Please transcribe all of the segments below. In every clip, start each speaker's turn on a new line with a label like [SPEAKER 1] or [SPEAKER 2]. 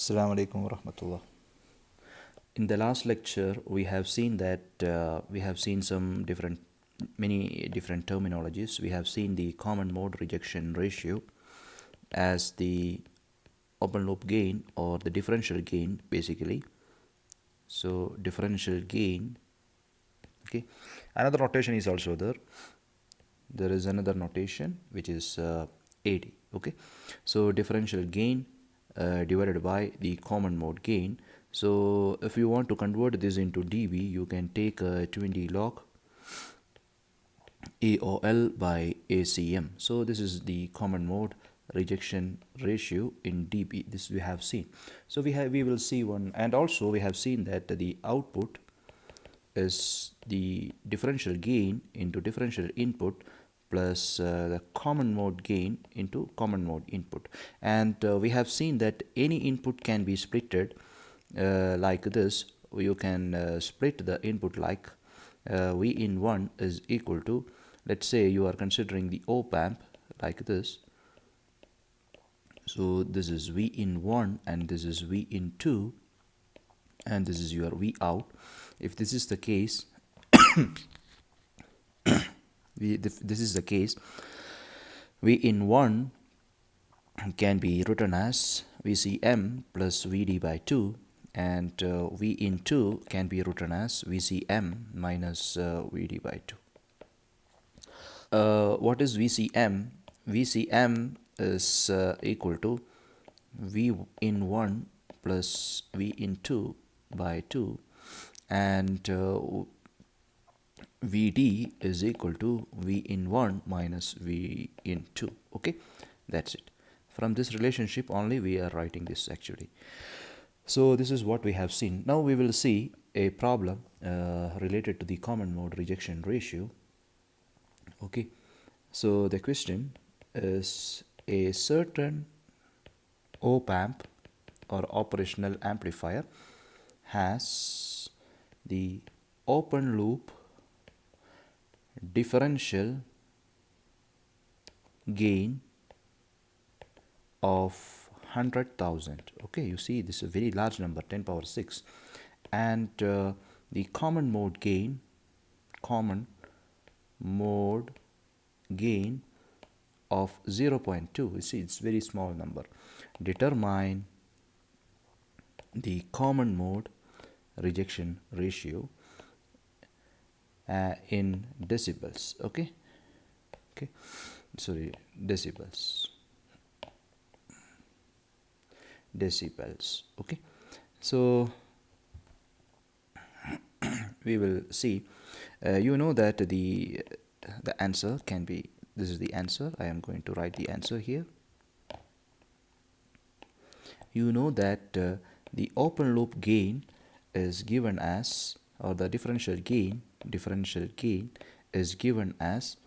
[SPEAKER 1] Assalamu alaikum warahmatullah. In the last lecture, we have seen that we have seen many different terminologies. We have seen the common mode rejection ratio as the open loop gain or the differential gain basically. So differential gain, okay. Another notation is also there. There is another notation which is AD, okay. So differential gain divided by the common mode gain. So if you want to convert this into dB, you can take 20 log AOL by ACM. So this is the common mode rejection ratio in dB. This we have seen. So we will see one, and also we have seen that the output is the differential gain into differential input plus the common mode gain into common mode input. And we have seen that any input can be splitted like this. You can split the input like V in 1 is equal to, let's say you are considering the op amp like this. So this is V in 1 and this is V in 2 and this is your V out. If this is the case, this is the case, V in 1 can be written as VCM plus VD by 2, and V in 2 can be written as VCM minus VD by 2. What is VCM? VCM is equal to V in 1 plus V in 2 by 2, and Vd is equal to V in 1 minus V in 2. Okay, that's it. From this relationship only we are writing this actually. So this is what we have seen. Now we will see a problem related to the common mode rejection ratio. Okay, so the question is, a certain op amp or operational amplifier has the open loop differential gain of 100,000. Okay, you see this is a very large number, 10 power 6, and the common mode gain of 0.2. You see it's very small number. Determine the common mode rejection ratio in decibels. Okay, sorry, decibels. Okay, so we will see. You know that the answer can be, this is the answer. I am going to write the answer here. You know that the open loop gain is given as, or the differential gain is given as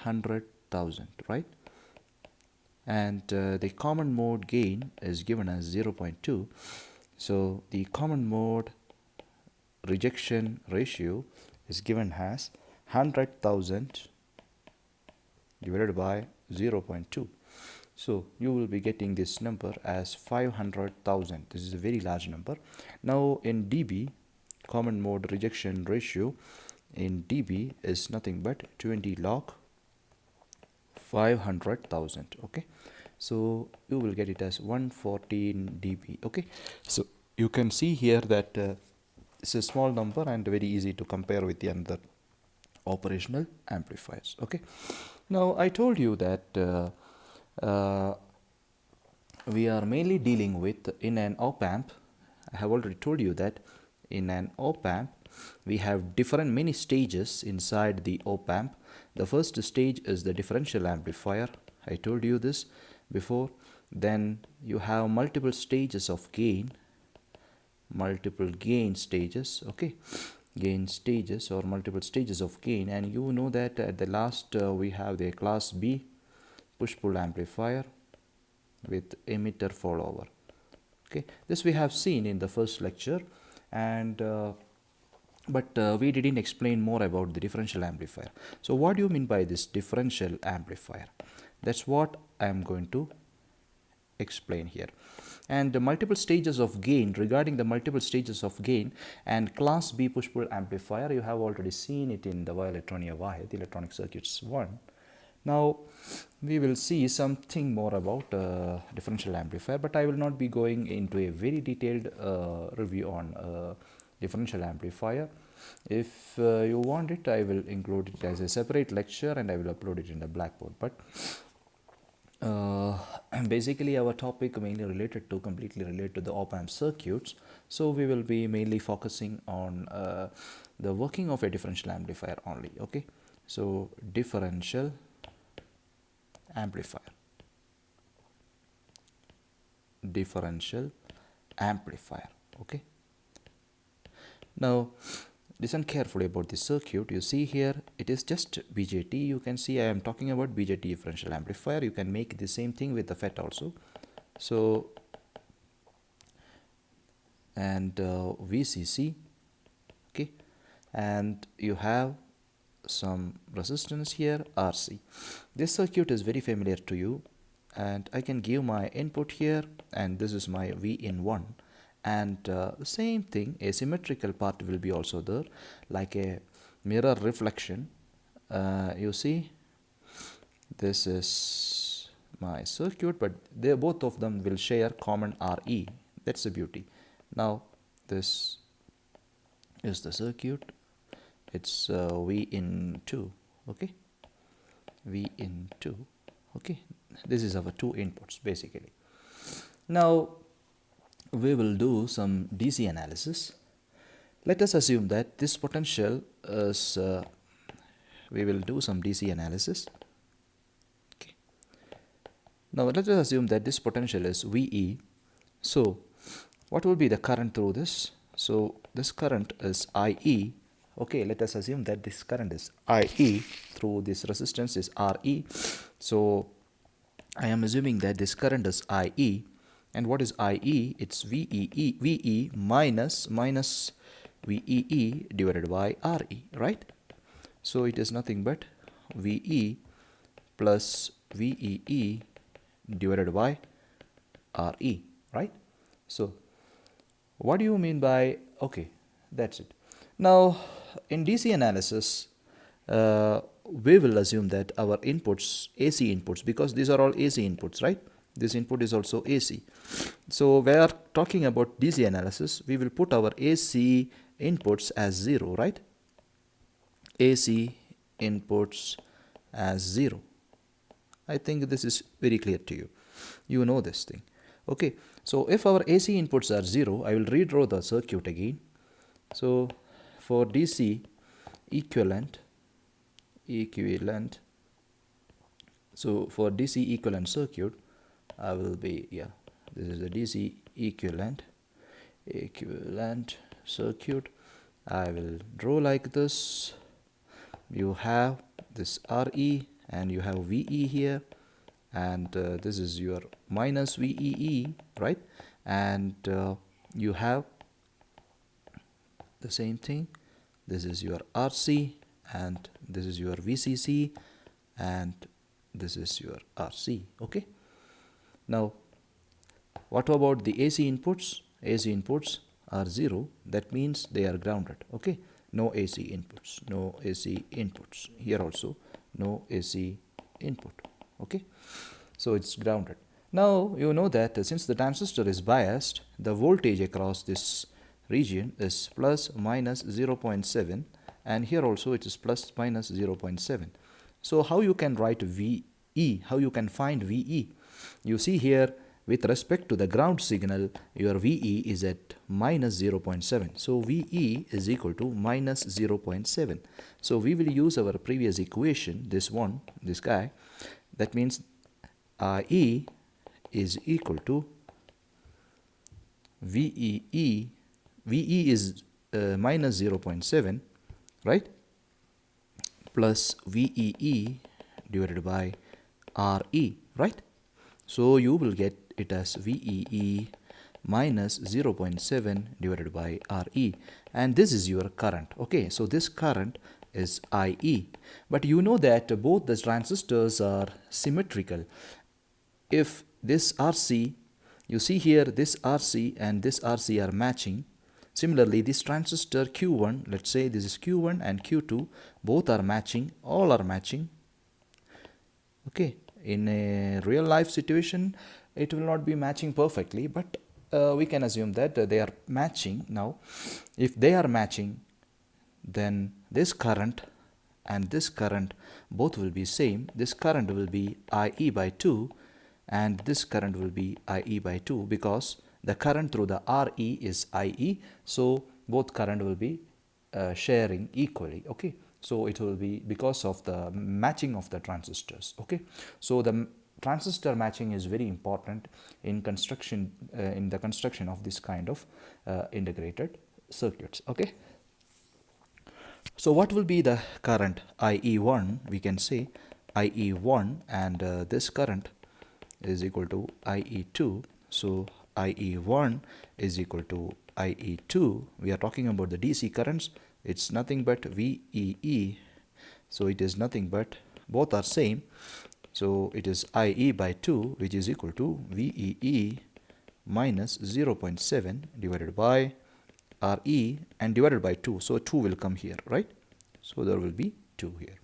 [SPEAKER 1] 100,000, right? And the common mode gain is given as 0.2. So the common mode rejection ratio is given as 100,000 divided by 0.2. So you will be getting this number as 500,000. This is a very large number. Now in dB, common mode rejection ratio in dB is nothing but 20 log 500,000. Okay, so you will get it as 114 dB. Okay, so you can see here that it's a small number and very easy to compare with the other operational amplifiers. Okay, now I told you that we are mainly dealing with, in an op amp, I have already told you that in an op amp we have many stages inside the op amp. The first stage is the differential amplifier. I told you this before. Then you have multiple stages of gain, multiple gain stages. Okay, gain stages or multiple stages of gain. And you know that at the last we have the class B push-pull amplifier with emitter follower. Okay, this we have seen in the first lecture, and but we didn't explain more about the differential amplifier. So what do you mean by this differential amplifier? That's what I am going to explain here. And the multiple stages of gain, regarding the multiple stages of gain and class B push-pull amplifier, you have already seen it in the Electronia Wahid, Electronic Circuits 1. Now we will see something more about differential amplifier, but I will not be going into a very detailed review on differential amplifier. If you want it, I will include it as a separate lecture and I will upload it in the Blackboard. But basically our topic mainly completely related to the op-amp circuits, so we will be mainly focusing on the working of a differential amplifier only. Okay, so differential amplifier, okay. Now listen carefully about this circuit. You see here it is just BJT. You can see I am talking about BJT differential amplifier. You can make the same thing with the FET also. So and VCC, okay, and you have some resistance here, RC. This circuit is very familiar to you, and I can give my input here, and this is my V in 1, and the same thing, a symmetrical part will be also there, like a mirror reflection. You see, this is my circuit, but they both of them will share common RE. That's the beauty. Now this is the circuit. It's V in 2, okay, V in 2, okay. This is our two inputs basically. Now we will do some DC analysis. Let us assume that this potential is we will do some DC analysis. Okay. Now let us assume that this potential is VE. So what will be the current through this? So this current is IE. Okay, let us assume that this current is IE through this resistance is RE. So I am assuming that this current is IE. And what is IE? It's VE minus VEE divided by RE, right? So it is nothing but VE plus VEE divided by RE, right? So what do you mean by, okay, that's it. Now in DC analysis, we will assume that our inputs, AC inputs, because these are all AC inputs, right? This input is also AC. So we are talking about DC analysis. We will put our AC inputs as 0, right? AC inputs as 0. I think this is very clear to you. You know this thing. Okay. So if our AC inputs are 0, I will redraw the circuit again. So for DC equivalent, so for DC equivalent circuit, I will be, this is the DC equivalent circuit. I will draw like this. You have this RE and you have VE here, and this is your minus VEE, right? And you have the same thing. This is your RC and this is your VCC and this is your RC, okay. Now what about the AC inputs? AC inputs are 0. That means they are grounded, okay. No AC inputs, no AC inputs. Here also no AC input, okay. So it's grounded. Now you know that since the transistor is biased, the voltage across this region is plus minus 0.7, and here also it is plus minus 0.7. So how you can write VE? How you can find VE? You see here, with respect to the ground signal, your VE is at minus 0.7. So VE is equal to minus 0.7. So we will use our previous equation, this guy. That means IE is equal to VEE. VE is minus 0.7, right? Plus VEE divided by RE, right? So you will get it as VEE minus 0.7 divided by RE, and this is your current, okay. So this current is IE, but you know that both the transistors are symmetrical. If this RC You see here this RC and this RC are matching. Similarly, this transistor Q1, let's say this is Q1 and Q2, both are matching, all are matching. Okay, in a real life situation, it will not be matching perfectly, but we can assume that they are matching. Now, if they are matching, then this current and this current both will be same. This current will be IE by 2 and this current will be IE by 2 because the current through the RE is IE, so both current will be sharing equally. Okay, so it will be because of the matching of the transistors. Okay, so the transistor matching is very important in construction, in the construction of this kind of integrated circuits. Okay, so what will be the current IE1? We can say IE1 and this current is equal to IE2. So IE1 is equal to IE2. We are talking about the DC currents. It's nothing but VEE. So it is nothing but, both are same. So it is IE by 2, which is equal to VEE minus 0.7 divided by RE and divided by 2. So 2 will come here, right? So there will be 2 here.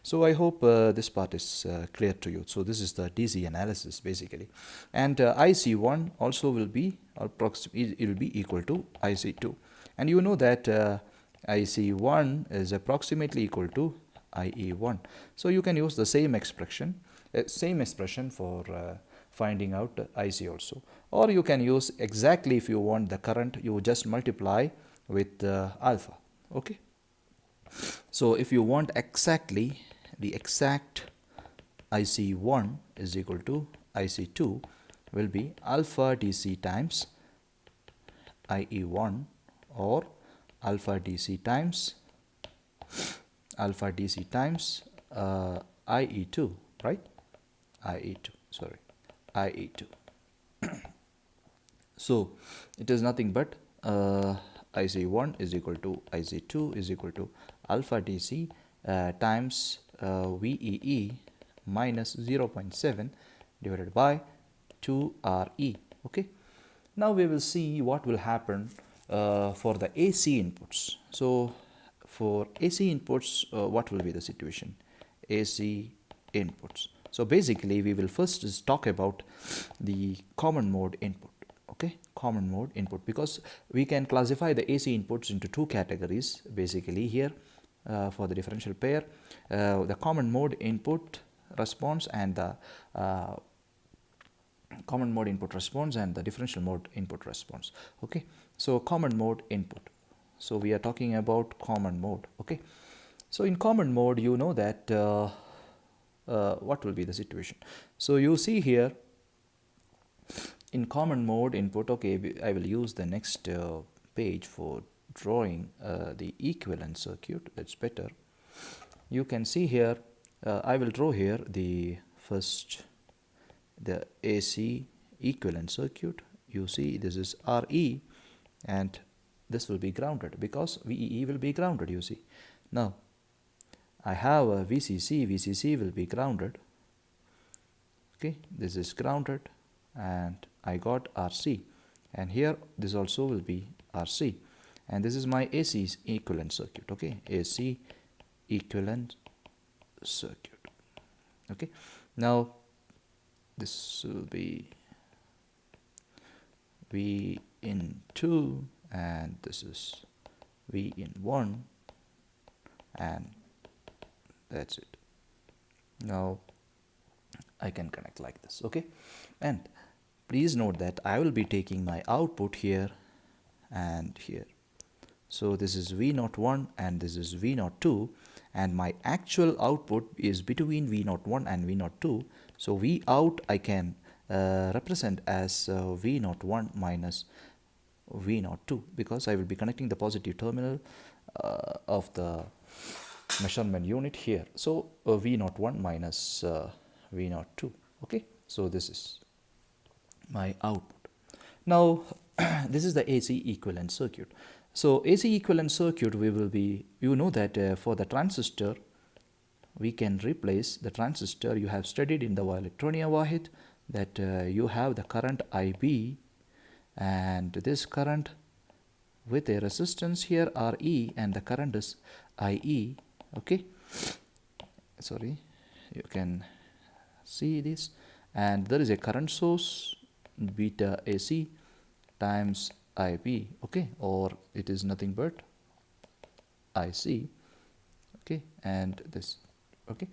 [SPEAKER 1] So I hope this part is clear to you. So this is the DC analysis basically. And IC1 also will be it will be equal to IC2. And you know that IC1 is approximately equal to IE1. So you can use the same expression for finding out IC also. Or you can use exactly, if you want the current, you just multiply with alpha. Okay. So if you want exactly the exact IC1 is equal to IC2 will be alpha DC times IE1 or alpha DC times IE2, right? IE2. So it is nothing but IC1 is equal to IC2 is equal to alpha DC times VEE minus 0.7 divided by 2RE. Okay. Now we will see what will happen for the AC inputs. So for AC inputs, what will be the situation? AC inputs. So basically we will first talk about the common mode input. Okay, common mode input, because we can classify the AC inputs into two categories basically here for the differential pair, the common mode input response and the common mode input response and the differential mode input response. Okay, so common mode input. So we are talking about common mode. Okay, so in common mode, you know that what will be the situation. So you see here in common mode input, okay, I will use the next page for drawing the equivalent circuit. That's better. You can see here, I will draw here the AC equivalent circuit. You see this is RE and this will be grounded because VEE will be grounded, you see. Now I have a VCC will be grounded. Okay, this is grounded and I got RC, and here this also will be RC, and this is my AC equivalent circuit. Okay, AC equivalent circuit. Okay, now this will be V in 2 and this is V in 1, and that's it. Now I can connect like this. Okay, and please note that I will be taking my output here and here. So this is V01 and this is V02, and my actual output is between V01 and V02. So V out I can represent as V01 minus V02 because I will be connecting the positive terminal of the measurement unit here. So V01 minus V02. Okay, so this is my output. Now this is the AC equivalent circuit. So AC equivalent circuit, we will be, you know that for the transistor we can replace the transistor. You have studied in the Electronia Wahid that you have the current IB and this current with a resistance here RE, and the current is IE. Okay, sorry, you can see this, and there is a current source beta AC times IB. Okay, or it is nothing but IC. Okay, and this. Okay,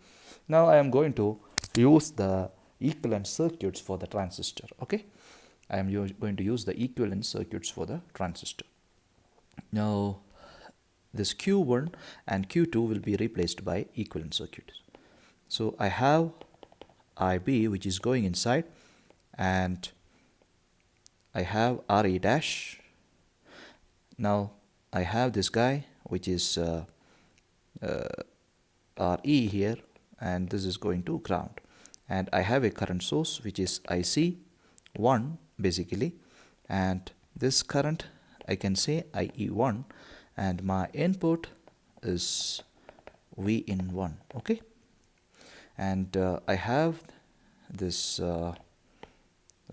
[SPEAKER 1] now I am going to use the equivalent circuits for the transistor. Okay, I am going to use the equivalent circuits for the transistor. Now this Q1 and Q2 will be replaced by equivalent circuits. So I have IB which is going inside, and I have RE dash. Now I have this guy which is RE here, and this is going to ground, and I have a current source which is IC1 basically, and this current I can say IE1, and my input is V in 1. Okay, and I have this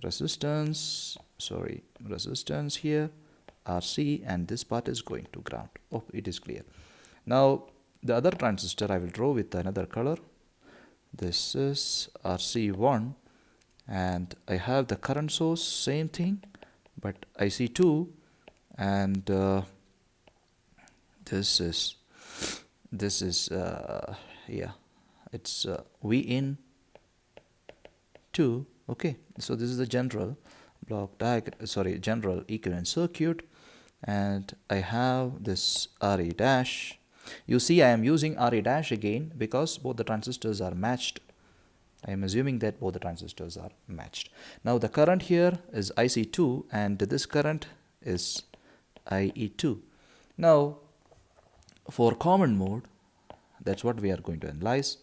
[SPEAKER 1] resistance here RC, and this part is going to ground. Oh, it is clear. Now the other transistor I will draw with another color. This is RC1, and I have the current source, same thing, but IC2, and this is yeah, it's V in 2. Okay, so this is the general block diagram, general equivalent circuit, and I have this RE dash. You see, I am using RE dash again because both the transistors are matched. I am assuming that both the transistors are matched. Now the current here is IC2, and this current is IE2. Now for common mode, that's what we are going to analyze.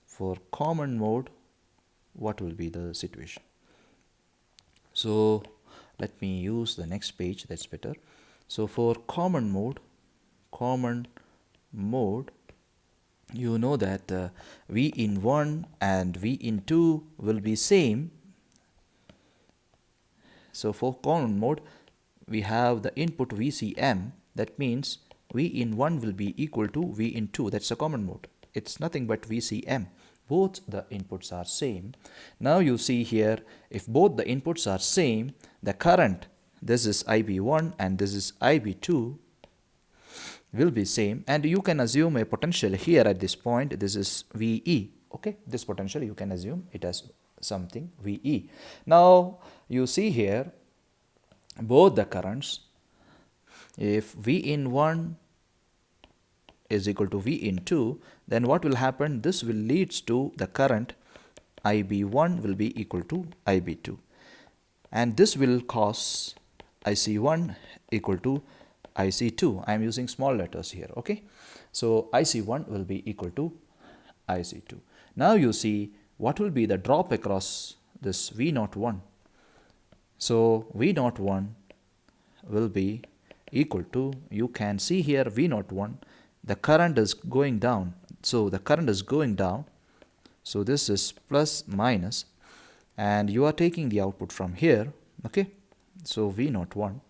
[SPEAKER 1] For common mode, what will be the situation? So let me use the next page, that's better. So for common mode, you know that V in 1 and V in 2 will be same. So for common mode, we have the input VCM. That means V in 1 will be equal to V in 2. That's a common mode. It's nothing but VCM. Both the inputs are same. Now you see here, if both the inputs are same, the current, this is IB1 and this is IB2, will be same, and you can assume a potential here at this point. This is VE. Okay, this potential you can assume it as something VE. Now you see here both the currents, if V in 1 is equal to V in 2, then what will happen? This will leads to the current IB1 will be equal to IB2, and this will cause IC1 equal to IC2. I am using small letters here. Okay, so IC1 will be equal to IC2. Now you see what will be the drop across this V01. So V01 will be equal to, you can see here V01, the current is going down. So the current is going down. So this is plus minus, and you are taking the output from here. Okay, so V01.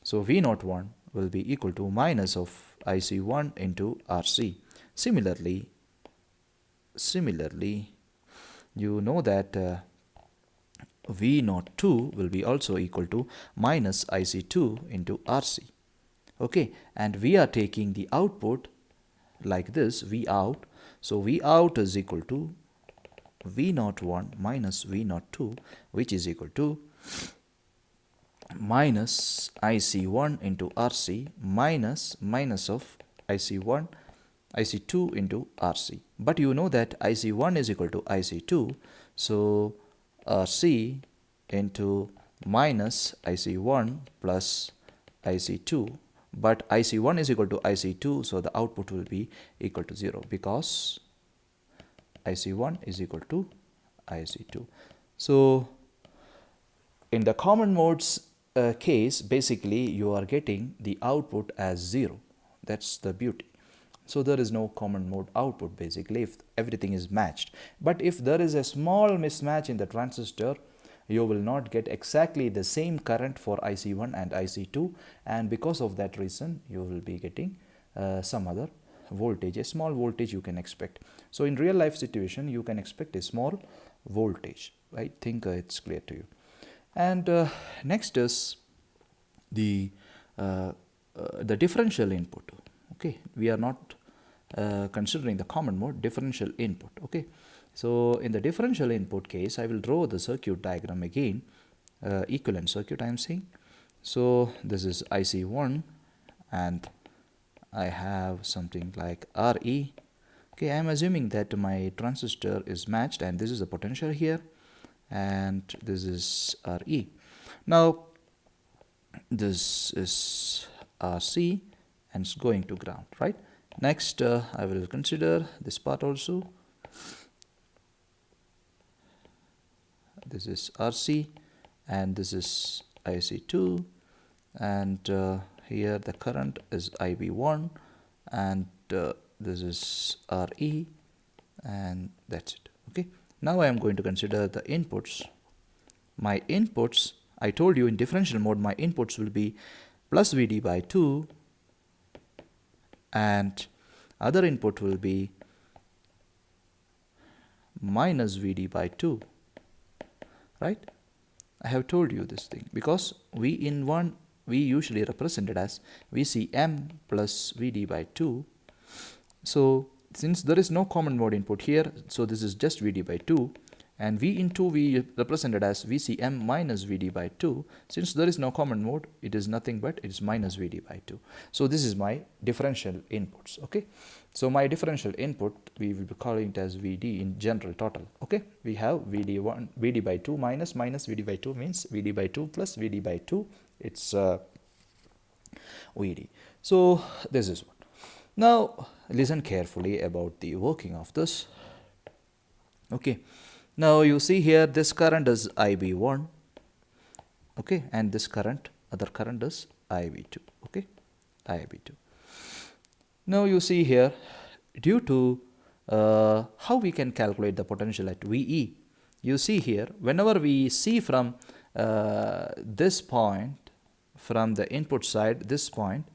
[SPEAKER 1] So V01 will be equal to minus of IC1 into RC. Similarly, you know that V02 will be also equal to minus IC2 into RC. Okay, and we are taking the output like this, V out. So V out is equal to V01 minus V02, which is equal to minus IC1 into RC minus of IC2 into RC. But you know that IC1 is equal to IC2, so RC into minus IC1 plus IC2, but IC1 is equal to IC2, so the output will be equal to 0 because IC1 is equal to IC2. So in the common modes case, basically you are getting the output as 0. That's the beauty. So there is no common mode output basically if everything is matched. But if there is a small mismatch in the transistor, you will not get exactly the same current for IC1 and IC2, and because of that reason you will be getting some other voltage, a small voltage you can expect. So in real life situation you can expect a small voltage. I think it's clear to you. And next is the differential input. Okay, we are not considering the common mode, differential input. Okay, so in the differential input case I will draw the circuit diagram again, equivalent circuit I am saying. So this is IC1 and I have something like RE. Okay, I am assuming that my transistor is matched and this is the potential here and this is RE. Now this is RC and it's going to ground, right? Next I will consider this part also. This is RC and this is IC2 and here the current is IB1 and this is RE and that's it. Okay, now I am going to consider the inputs. My inputs, I told you in differential mode my inputs will be plus VD by 2 and other input will be minus VD by 2, right? I have told you this thing because we usually represent it as VCM plus VD by 2. So since there is no common mode input here, so this is just VD by 2, and V in 2 we represented as VCM minus VD by 2. Since there is no common mode, it is nothing but it is minus VD by 2. So this is my differential inputs. Okay, so my differential input we will be calling it as VD in general total. Okay, we have VD by 2 minus VD by 2 means VD by 2 plus VD by 2, it's VD. So this is one. Now listen carefully about the working of this. Okay, now you see here this current is IB1, okay, and this current, other current is IB2, okay, IB2. Now you see here, due to how we can calculate the potential at VE, you see here whenever we see from this point, from the input side, this point,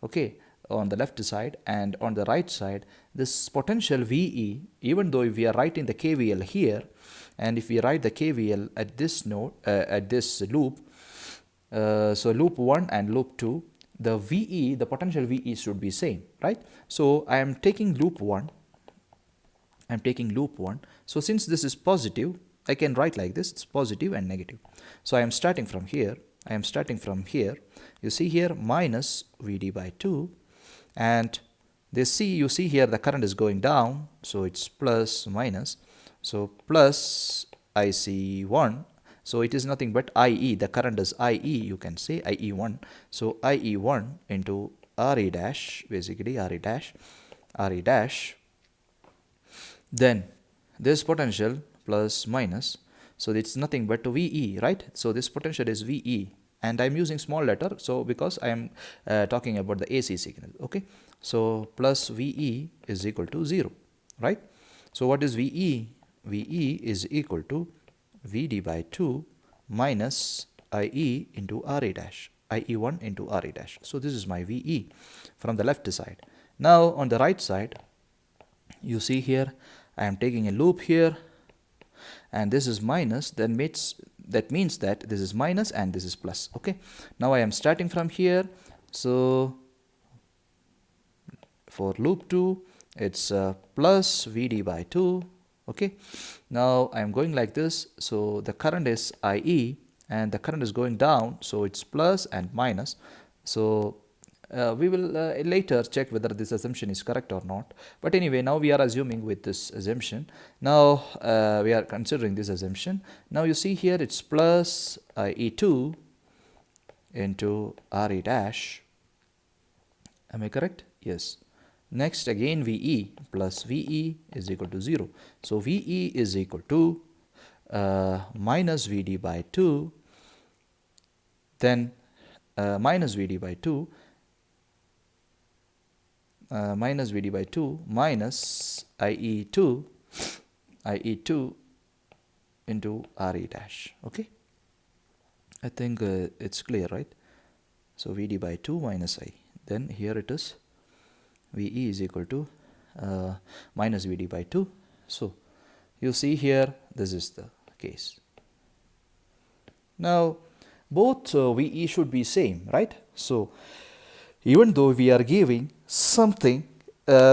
[SPEAKER 1] okay, on the left side and on the right side, this potential VE, even though if we are writing the KVL here, and if we write the KVL at this node, at this loop, so loop 1 and loop 2, the VE, the potential VE should be same, right? So I am taking loop 1, I am taking loop 1. So since this is positive, I can write like this, it's positive and negative. So I am starting from here, you see here minus VD by 2, and you see here the current is going down, so it's plus minus, so plus IC1, so it is nothing but IE, the current is IE, you can say IE1, so IE1 into RE dash, basically RE dash, then this potential plus minus, so it's nothing but VE, right? So this potential is VE, and I'm using small letter, so because I am talking about the AC signal. Okay, so plus VE is equal to 0, right? So what is VE? VE is equal to VD by 2 minus IE into RA dash, IE1 into RA dash. So this is my VE from the left side. Now on the right side, you see here I am taking a loop here, and this is minus, that means that this is minus and this is plus. Okay, now I am starting from here, so for loop 2 it's plus VD by 2. Okay, now I am going like this, so the current is IE and the current is going down, so it's plus and minus. So we will later check whether this assumption is correct or not, but anyway, now we are assuming with this assumption. Now we are considering this assumption. Now you see here it's plus IE2 into RE dash. Am I correct? Yes. Next again VE plus VE is equal to 0. So VE is equal to minus VD by 2, then minus VD by 2, minus Vd by 2 minus IE2 into Re dash. Okay, I think it's clear, right? So Vd by 2 minus I, then here it is Ve is equal to minus Vd by 2. So you see here, this is the case. Now both Ve should be same, right? So even though we are giving something,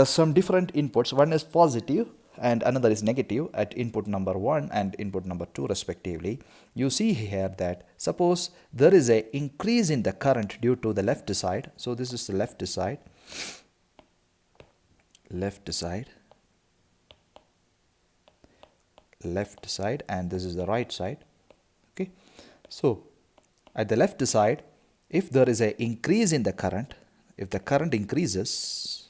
[SPEAKER 1] some different inputs, one is positive and another is negative at input number 1 and input number 2 respectively, you see here that suppose there is a increase in the current due to the left side. So this is the left side, and this is the right side. Okay, so at the left side, if there is a increase in the current, if the current increases,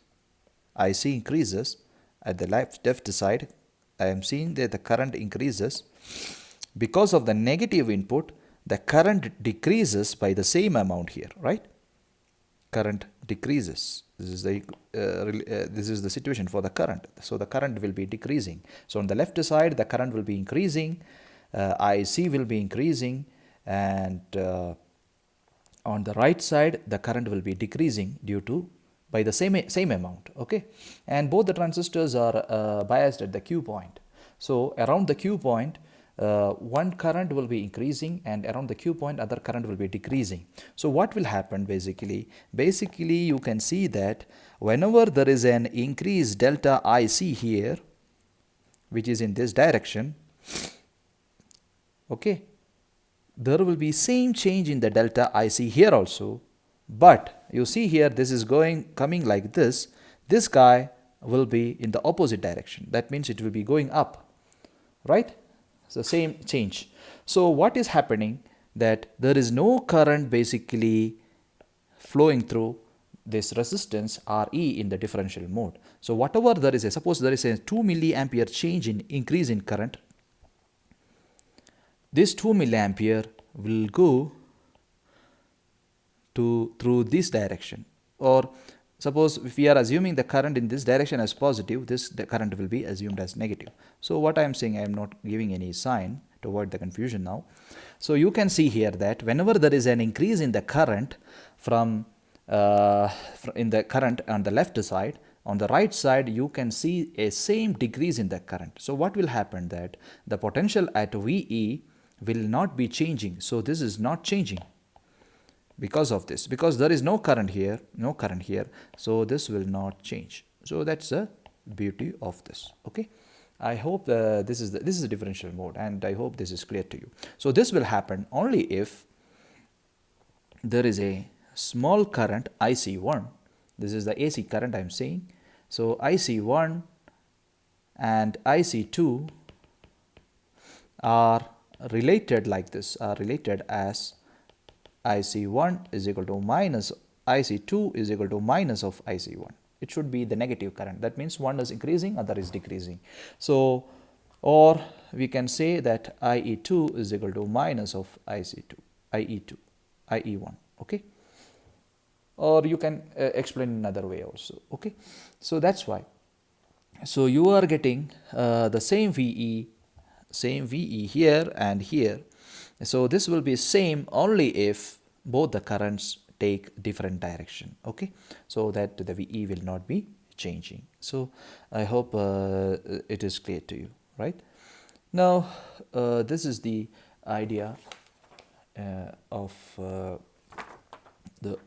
[SPEAKER 1] IC increases, at the left side I am seeing that the current increases. Because of the negative input, the current decreases by the same amount here, right? Current decreases. This is the situation for the current. So the current will be decreasing. So on the left side, the current will be increasing, IC will be increasing, and on the right side, the current will be decreasing due to by the same amount. Okay, and both the transistors are biased at the Q point. So around the Q point, one current will be increasing, and around the Q point other current will be decreasing. So what will happen basically you can see that whenever there is an increase delta IC here, which is in this direction, okay, there will be same change in the delta IC here also. But you see here, this is coming like this. This guy will be in the opposite direction. That means it will be going up, right? So same change. So what is happening, that there is no current basically flowing through this resistance Re in the differential mode. So whatever there is, suppose there is a 2 milliampere change in increase in current, this 2 milliampere will go through this direction. Or suppose if we are assuming the current in this direction as positive, the current will be assumed as negative. So what I am saying, I am not giving any sign to avoid the confusion now. So you can see here that whenever there is an increase in the current in the current on the left side, on the right side you can see a same decrease in the current. So what will happen, that the potential at Ve will not be changing. So this is not changing because of this, because there is no current here, so this will not change. So that's the beauty of this. Okay, I hope this is a differential mode, and I hope this is clear to you. So this will happen only if there is a small current IC1. This is the AC current I am saying. So IC1 and IC2 are related like this, are related as IC1 is equal to minus IC2 is equal to minus of IC1. It should be the negative current. That means one is increasing, other is decreasing. So, or we can say that IE2 is equal to minus of IE1. Okay, or you can explain another way also. Okay, so that's why. So you are getting the same VE here and here. So this will be same only if both the currents take different direction. Okay, so that the VE will not be changing. So I hope it is clear to you, right? Now this is the idea of the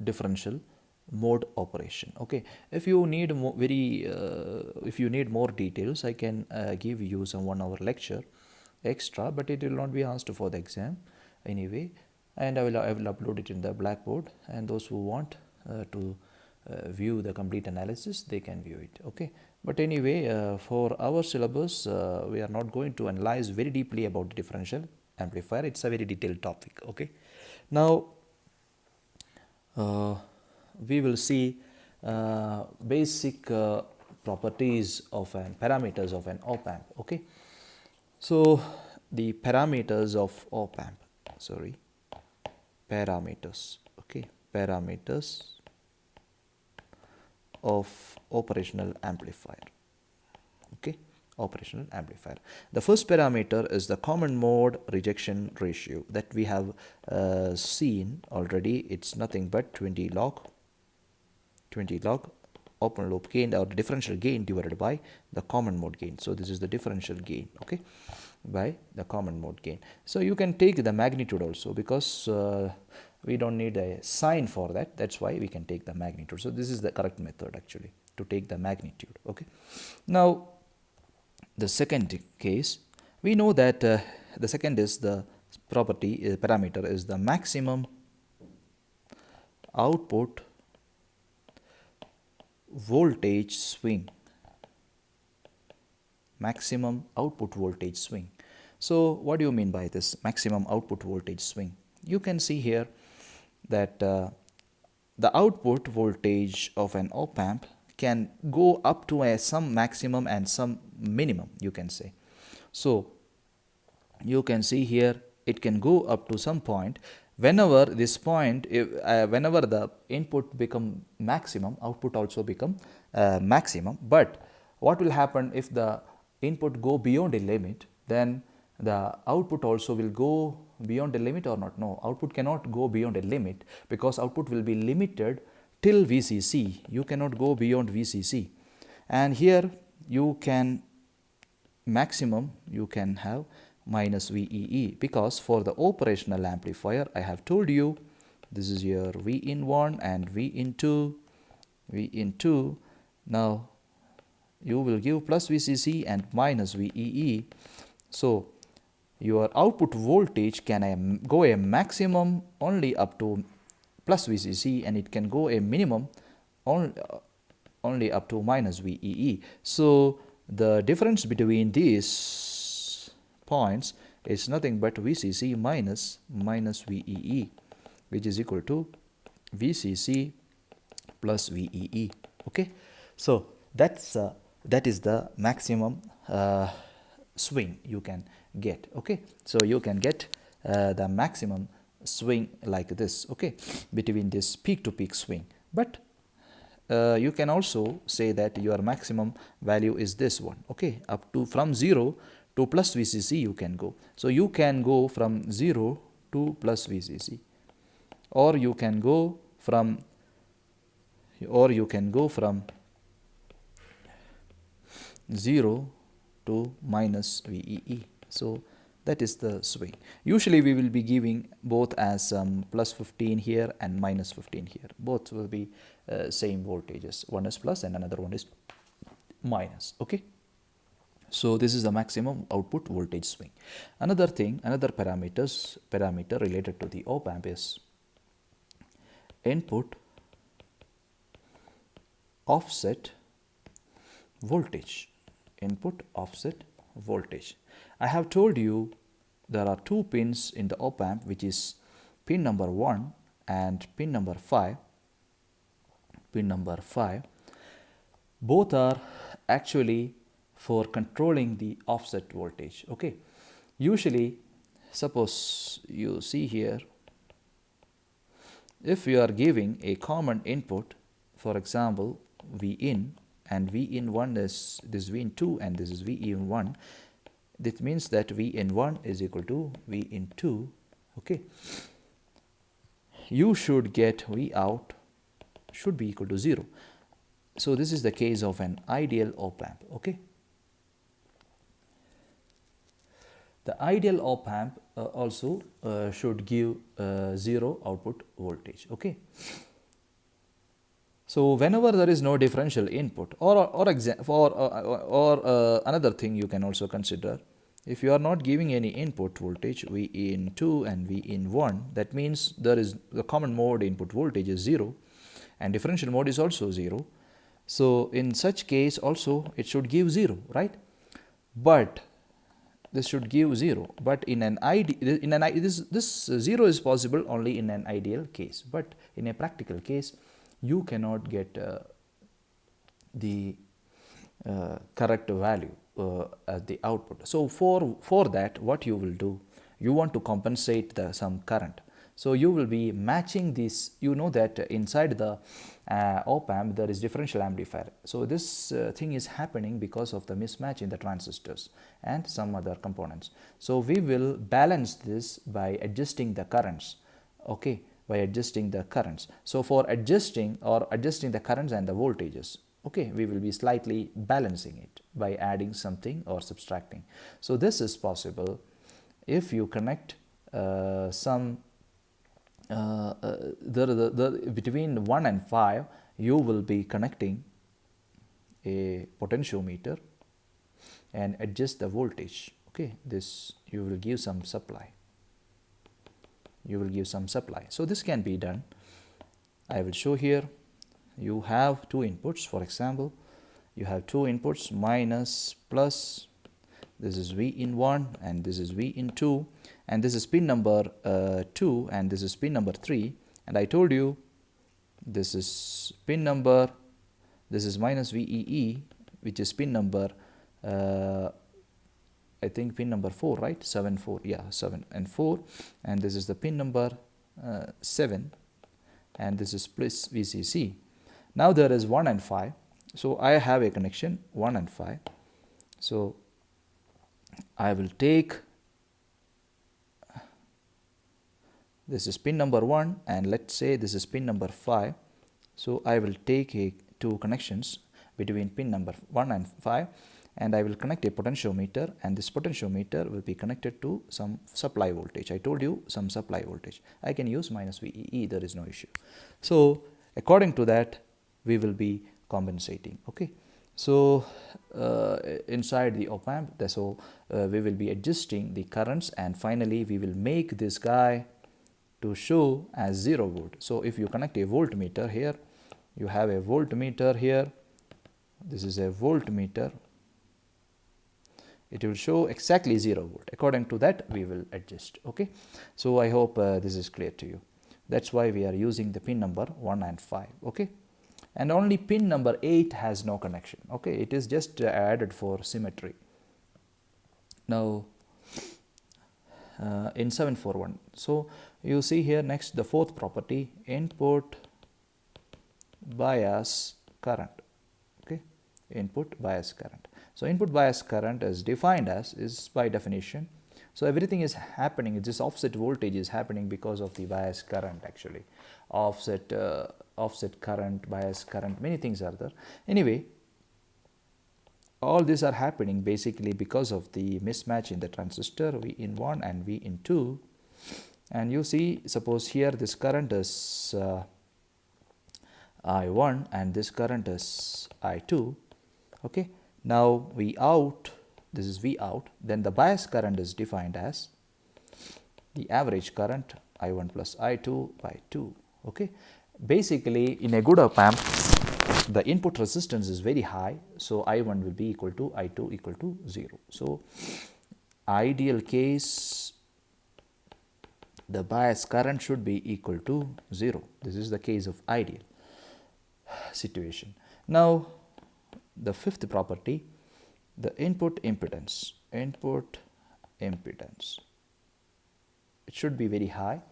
[SPEAKER 1] differential mode operation. Okay, if you need if you need more details, I can give you some 1 hour lecture extra, but it will not be asked for the exam anyway, and I will upload it in the Blackboard, and those who want to view the complete analysis, they can view it. Okay, but anyway, for our syllabus we are not going to analyze very deeply about the differential amplifier. It's a very detailed topic. Okay, now we will see basic properties of an parameters of an op-amp. Okay, so the parameters of op-amp, parameters. Okay, parameters of operational amplifier. Okay, operational amplifier. The first parameter is the common mode rejection ratio that we have seen already. It's nothing but 20 log open loop gain or differential gain divided by the common mode gain. So this is the differential gain, okay, by the common mode gain. So you can take the magnitude also, because we don't need a sign for that. That's why we can take the magnitude. So this is the correct method actually, to take the magnitude. Okay, now the second case, we know that the second is the property parameter is the maximum output voltage swing. Maximum output voltage swing. So what do you mean by this maximum output voltage swing? You can see here that the output voltage of an op amp can go up to some maximum and some minimum, you can say. So you can see here it can go up to some point. Whenever this point, whenever the input become maximum, output also become maximum. But what will happen if the input go beyond a limit? Then the output also will go beyond a limit or not? No, output cannot go beyond a limit, because output will be limited till VCC. You cannot go beyond VCC. And here you can maximum you can have minus VEE, because for the operational amplifier I have told you this is your V in 1 and V in 2, V in 2. Now you will give plus VCC and minus VEE. So your output voltage can go a maximum only up to plus VCC, and it can go a minimum only up to minus VEE. So the difference between these points is nothing but VCC minus VEE, which is equal to VCC plus VEE. Okay, so that is the maximum swing you can get. Okay, so you can get the maximum swing like this, okay, between this peak to peak swing. But you can also say that your maximum value is this one, okay, up to from 0 to plus VCC you can go. So you can go from 0 to plus VCC, or you can go from 0 to minus VEE. So that is the swing. Usually we will be giving both as plus 15 here and minus 15 here. Both will be same voltages. One is plus and another one is minus. Okay. So this is the maximum output voltage swing. Another thing, another parameter related to the op amp is input offset voltage. Input offset voltage. I have told you there are two pins in the op amp, which is pin number 1 and pin number 5. Pin number 5. Both are actually for controlling the offset voltage. Okay. Usually, suppose you see here, if you are giving a common input, for example, V in, and V in 1 is this V in 2 and this is V in 1, that means that V in 1 is equal to V in 2. Okay, you should get V out should be equal to 0. So this is the case of an ideal op amp. Okay, the ideal op amp also should give 0 output voltage. Okay, so whenever there is no differential input, or another thing you can also consider, if you are not giving any input voltage V in 2 and V in 1, that means there is the common mode input voltage is 0 and differential mode is also 0. So in such case also it should give 0, right? But this should give 0. But in an this 0 is possible only in an ideal case. But in a practical case, you cannot get the correct value as the output. So for that, what you will do, you want to compensate some current. So you will be matching this. You know that inside the op-amp there is differential amplifier. So this thing is happening because of the mismatch in the transistors and some other components. So we will balance this by adjusting the currents, okay, by adjusting the currents. So for adjusting the currents and the voltages, okay, we will be slightly balancing it by adding something or subtracting. So this is possible if you connect some between 1 and 5 you will be connecting a potentiometer and adjust the voltage. Okay, this you will give some supply. So this can be done. I will show here. You have two inputs. For example, you have two inputs, minus, plus. This is V in 1 and this is V in 2, and this is pin number 2 and this is pin number 3, and I told you this is pin number, this is minus VEE, which is pin number I think pin number 4, right? 7 4, yeah, 7 and 4, and this is the pin number 7, and this is plus VCC. Now there is 1 and 5, so I have a connection 1 and 5. So I will take, this is pin number 1 and let's say this is pin number 5. So I will take two connections between pin number 1 and 5, and I will connect a potentiometer, and this potentiometer will be connected to some supply voltage. I told you some supply voltage. I can use minus VEE, there is no issue. So according to that we will be compensating. Okay, so inside the op-amp, so we will be adjusting the currents, and finally we will make this guy to show as 0 volt. So if you connect a voltmeter here, you have a voltmeter here, this is a voltmeter, it will show exactly 0 volt. According to that we will adjust. Okay, so I hope this is clear to you. That's why we are using the pin number 1 and 5. Okay, and only pin number 8 has no connection. Okay, it is just added for symmetry. Now in 741, so you see here next the fourth property, input bias current. Okay, input bias current. So input bias current is defined as, is by definition, so everything is happening, this offset voltage is happening because of the bias current. Actually offset current, bias current, many things are there. Anyway, all these are happening basically because of the mismatch in the transistor V in 1 and V in 2. And you see, suppose here this current is I1 and this current is I2. Okay, now V out, this is V out, then the bias current is defined as the average current I1 plus I2 by 2. Okay, basically in a good op-amp the input resistance is very high, so I1 will be equal to I2 equal to 0. So ideal case, the bias current should be equal to 0. This is the case of ideal situation. Now the fifth property, the input impedance. It should be very high,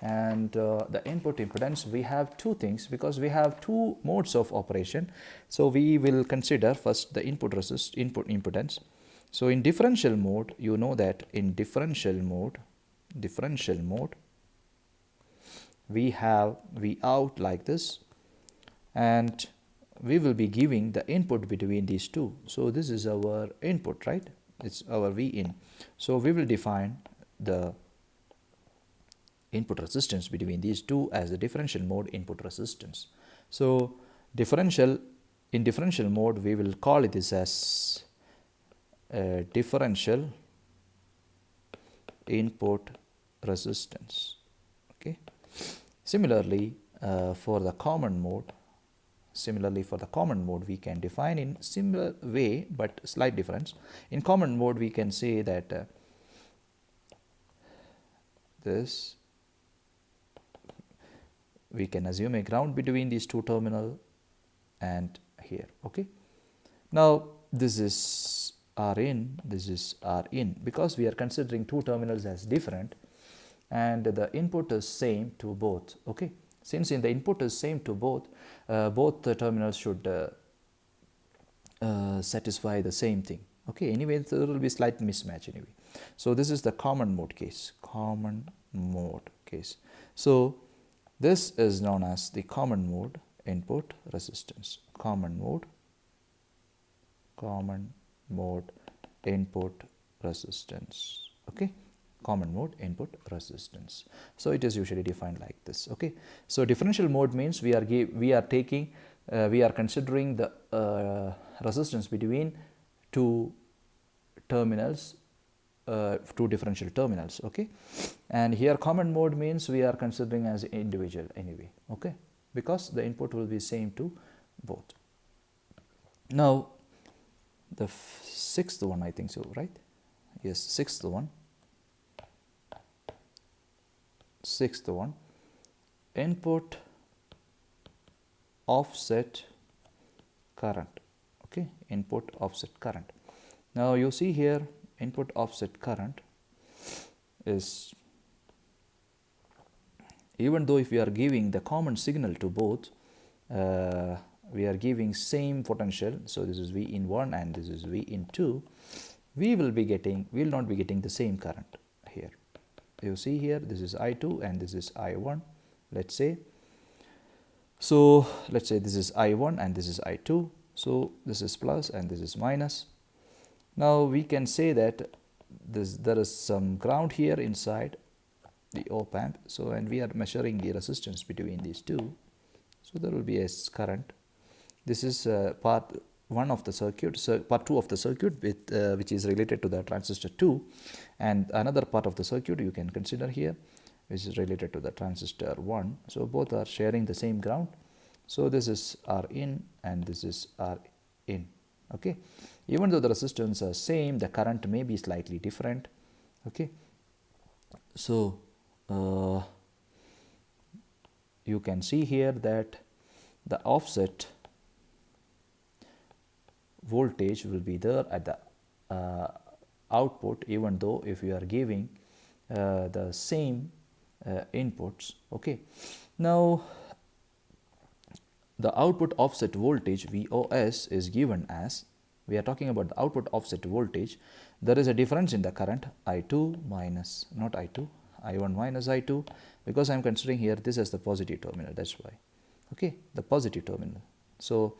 [SPEAKER 1] and the input impedance, we have two things because we have two modes of operation. So we will consider first the input impedance. So in differential mode, you know that in differential mode we have V out like this, and we will be giving the input between these two. So this is our input, right? It's our V in. So we will define the input resistance between these two as the differential mode input resistance. So in differential mode we will call it this as differential input resistance. Okay, similarly for the common mode, we can define in similar way but slight difference. In common mode we can say that this, we can assume a ground between these two terminal and here. Okay, now this is R in, this is R in, because we are considering two terminals as different, and the input is same to both. Okay, since in the input is same to both the terminals should satisfy the same thing. Okay, anyway, there will be slight mismatch anyway. So this is the common mode case. So this is known as the common mode input resistance. Common mode input resistance. Okay, common mode input resistance. So it is usually defined like this. Okay, so differential mode means we are considering the resistance between two terminals, two differential terminals. Okay, and here common mode means we are considering as individual anyway. Okay, because the input will be same to both. Now the sixth one, I think so, right? Yes, sixth one, input offset current. Okay, input offset current. Now you see here, input offset current is, even though if we are giving the common signal to both, we are giving same potential, so this is V in 1 and this is V in 2, we will not be getting the same current here. You see here, this is I2 and this is I1, let's say. So let's say this is I1 and this is I2, so this is plus and this is minus. Now we can say that there is some ground here inside the op amp, so and we are measuring the resistance between these two, so there will be a current. This is part 1 of the circuit, part 2 of the circuit with which is related to the transistor 2, and another part of the circuit you can consider here which is related to the transistor 1. So both are sharing the same ground. So this is R in and this is R in. Okay, even though the resistance are same, the current may be slightly different. Okay, so you can see here that the offset voltage will be there at the output, even though if you are giving the same inputs. Okay, now the output offset voltage VOS is given as, we are talking about the output offset voltage, there is a difference in the current I2 minus, not I2, I1 minus I2, because I am considering here this as the positive terminal, that's why. Okay, the positive terminal. So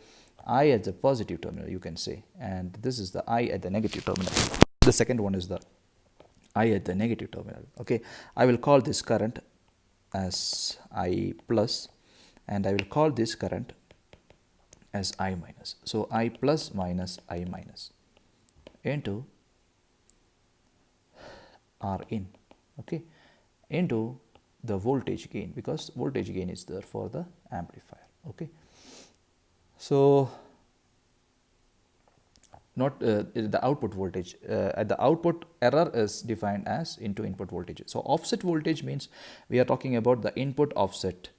[SPEAKER 1] I at the positive terminal you can say, and this is the I at the negative terminal. The second one is the I at the negative terminal. Okay, I will call this current as I plus, and I will call this current as I minus. So I plus minus I minus into R in, okay, into the voltage gain, because voltage gain is there for the amplifier. Okay, so not the output voltage, at the output error is defined as into input voltage. So offset voltage means we are talking about the input offset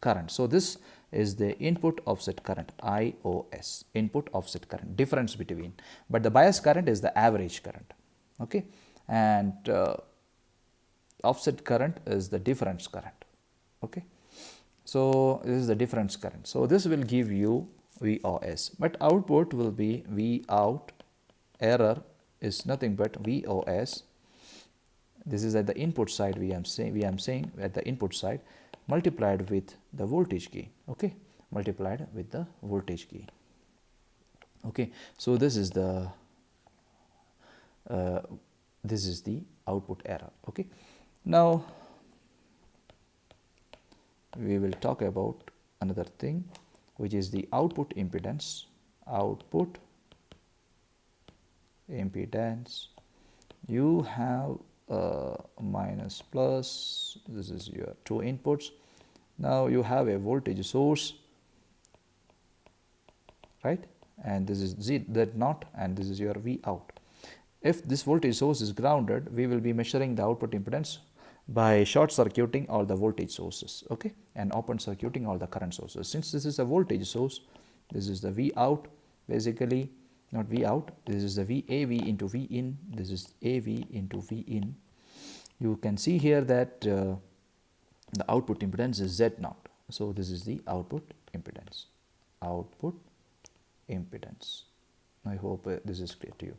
[SPEAKER 1] current. So this is the input offset current, IOS, input offset current, difference between, but the bias current is the average current. Okay, and offset current is the difference current. Okay, so this is the difference current. So this will give you VOS, but output will be V out, error is nothing but VOS. This is at the input side, we am saying at the input side, multiplied with the voltage gain. Okay, multiplied with the voltage gain. Okay, so this is the output error. Okay, now we will talk about another thing, which is the output impedance. Output impedance, you have minus plus, this is your two inputs. Now you have a voltage source, right, and this is Z naught and this is your V out. If this voltage source is grounded, we will be measuring the output impedance by short circuiting all the voltage sources, okay, and open circuiting all the current sources. Since this is a voltage source, this is the V out, basically not V out, this is the VAV into V in, this is AV into V in. You can see here that the output impedance is Z0. So this is the output impedance. Output impedance. I hope this is clear to you.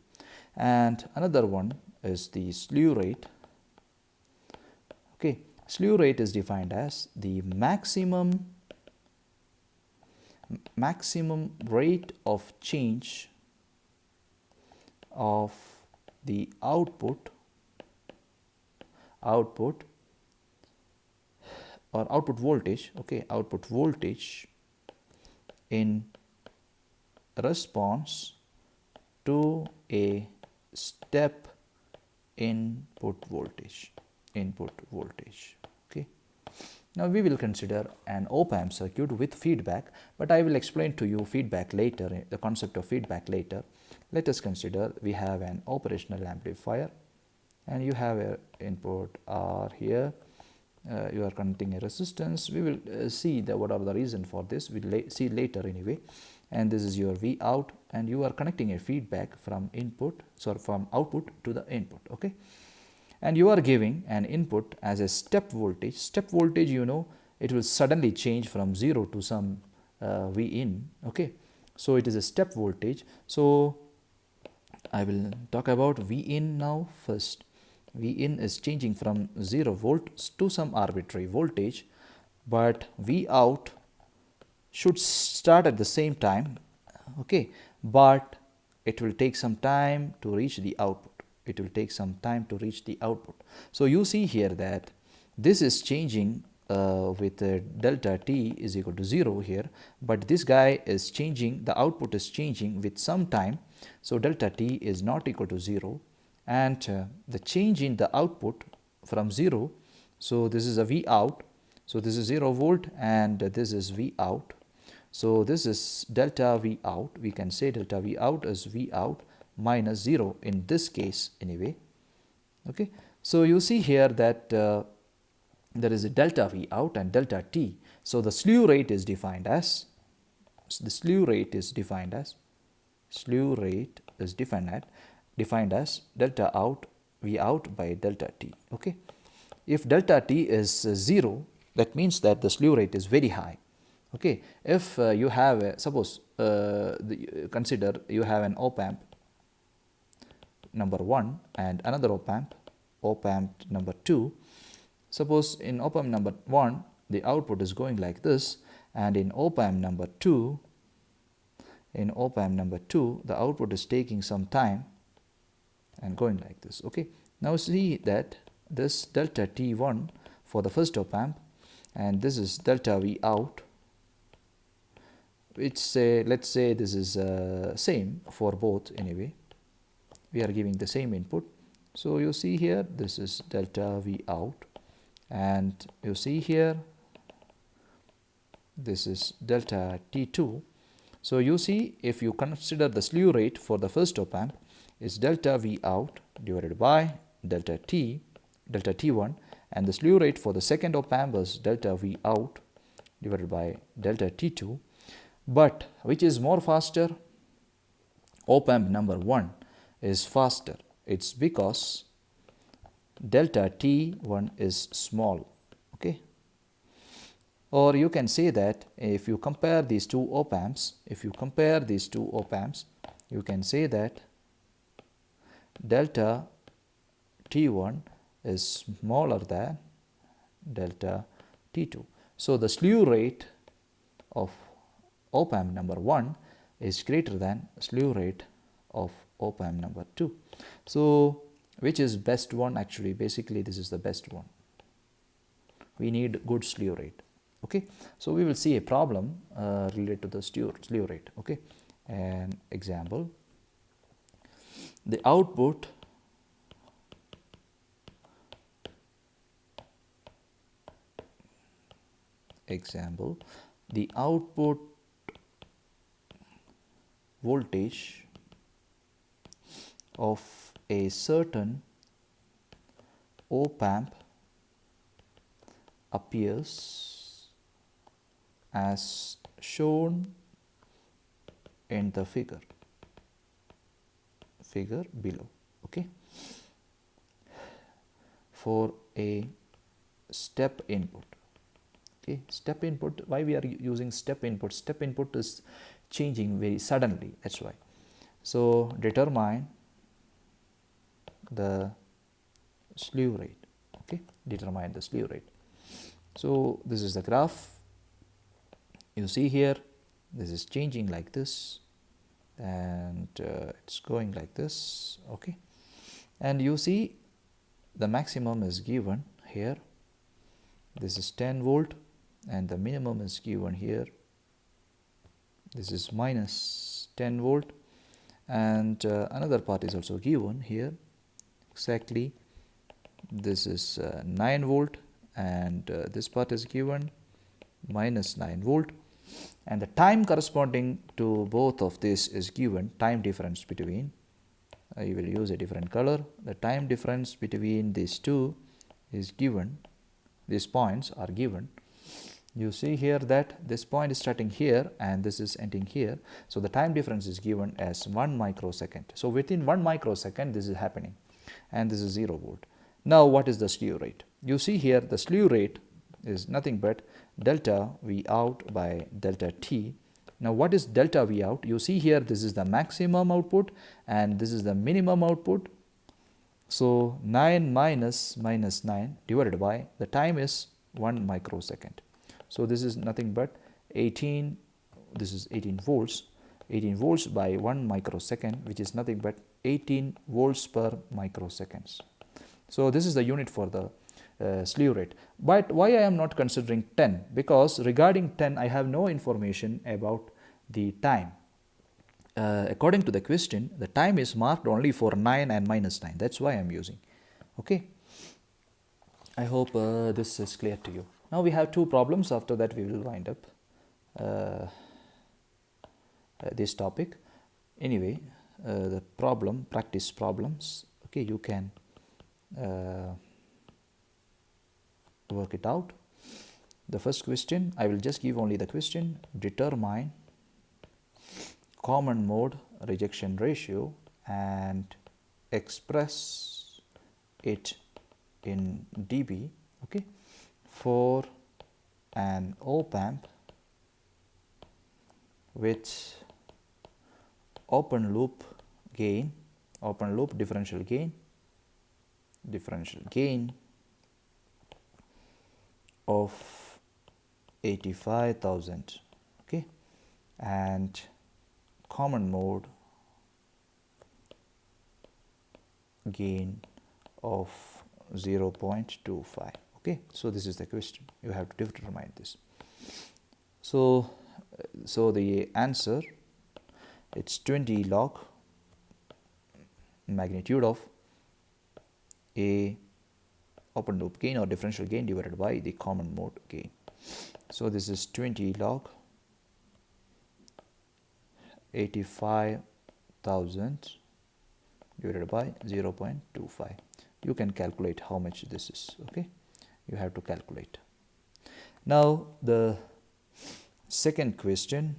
[SPEAKER 1] And another one is the slew rate. Okay, slew rate is defined as the maximum rate of change of the output or output voltage, okay, output voltage in response to a step input voltage. Okay. Now we will consider an op-amp circuit with feedback, but I will explain to you feedback later, the concept of feedback later. Let us consider we have an operational amplifier and you have a input R here. You are connecting a resistance. We will see what are the reason for this. We will see later anyway. And this is your V out, and you are connecting a feedback from from output to the input. Okay, and you are giving an input as a step voltage. Step voltage, you know, it will suddenly change from 0 to some V in. Okay, so it is a step voltage. So I will talk about V in now first. V in is changing from 0 volt to some arbitrary voltage, but V out should start at the same time, okay, but it will take some time to reach the output. So you see here that this is changing with delta t is equal to 0 here, but this guy is changing, the output is changing with some time, so delta t is not equal to 0, and the change in the output from 0, so this is a V out, so this is 0 volt and this is V out. So this is delta V out. We can say delta V out is V out minus 0 in this case anyway. Okay, so you see here that there is a delta V out and delta T. So the slew rate is defined as delta out V out by delta T. Okay, if delta T is 0, that means that the slew rate is very high. Okay, if you have suppose consider you have an op-amp number 1 and another op-amp number 2. Suppose in op-amp number 1 the output is going like this, and in op-amp number 2 the output is taking some time and going like this. Okay, now see that this delta T1 for the first op-amp and this is delta V out, which let's say this is same for both anyway. We are giving the same input. So you see here this is delta V out, and you see here this is delta T2. So you see, if you consider the slew rate for the first op-amp is delta V out divided by delta T1, and the slew rate for the second op-amp is delta V out divided by delta T2. But which is more faster? Op-amp number 1 is faster. It's because delta T1 is small. Okay, or you can say that if you compare these two op-amps, you can say that delta T1 is smaller than delta T2. So the slew rate of op-amp number 1 is greater than slew rate of op-amp number 2. So which is best one? Actually, basically this is the best one. We need good slew rate. Okay, so we will see a problem related to the slew rate. Okay, an example: the output voltage of a certain op-amp appears as shown in the figure below. Okay, for a step input. Okay, step input, why we are using step input? Step input is changing very suddenly, that's why. So determine the slew rate. Okay, determine the slew rate. So this is the graph. You see here, this is changing like this, and it's going like this. Okay, and you see the maximum is given here. This is 10 volt, and the minimum is given here. This is minus 10 volt, and another part is also given here. Exactly, this is 9 volt, and this part is given minus 9 volt, and the time corresponding to both of this is given. Time difference between, I will use a different color. The time difference between these two is given. These points are given. You see here that this point is starting here and this is ending here. So the time difference is given as 1 microsecond. So within 1 microsecond this is happening, and this is 0 volt. Now what is the slew rate? You see here the slew rate is nothing but delta V out by delta T. Now what is delta V out? You see here this is the maximum output and this is the minimum output. So 9 minus 9 divided by the time is 1 microsecond. So this is nothing but 18, this is 18 volts, 18 volts by 1 microsecond, which is nothing but 18 volts per microseconds. So this is the unit for the slew rate. But why I am not considering 10? Because regarding 10 I have no information about the time. According to the question, the time is marked only for 9 and minus 9. That's why I am using. Okay. I hope this is clear to you. Now we have two problems. After that we will wind up this topic. Anyway, the problem, practice problems. Okay, you can work it out. The first question, I will just give only the question. Determine common mode rejection ratio and express it in dB, okay, for an op-amp with open loop gain, open loop differential gain of 85,000, okay, and common mode gain of 0.25. Okay, so this is the question. You have to determine this. So the answer, it's 20 log magnitude of a open loop gain or differential gain divided by the common mode gain. So this is 20 log 85,000 divided by 0.25. You can calculate how much this is. Okay, you have to calculate. Now the second question.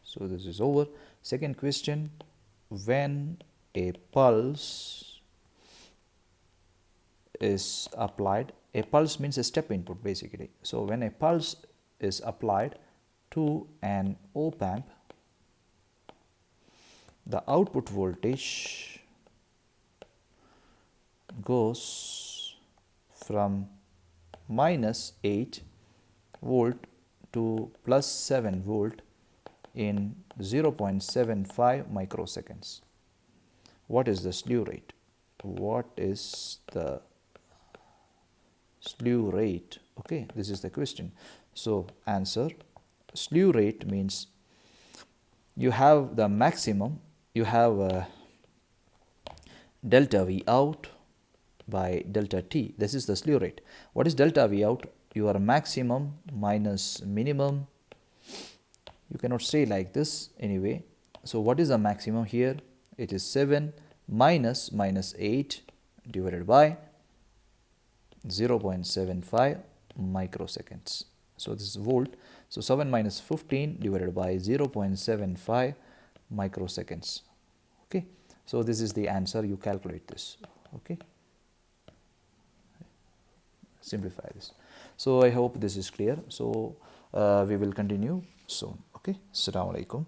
[SPEAKER 1] So this is over. Second question, when a pulse is applied, a pulse means a step input basically. So when a pulse is applied to an op-amp, the output voltage goes from minus 8 volt to plus 7 volt in 0.75 microseconds. What is the slew rate? What is the slew rate? Okay, this is the question. So answer, slew rate means you have the maximum, you have delta V out by delta T. This is the slew rate. What is delta V out? Your maximum minus minimum. You cannot say like this anyway. So what is the maximum here? It is 7 minus 8 divided by 0.75 microseconds. So this is volt. So 7 minus 15 divided by 0.75 microseconds. Okay. So this is the answer. You calculate this. Okay, simplify this. So I hope this is clear. So we will continue soon. Okay, Assalamu alaikum.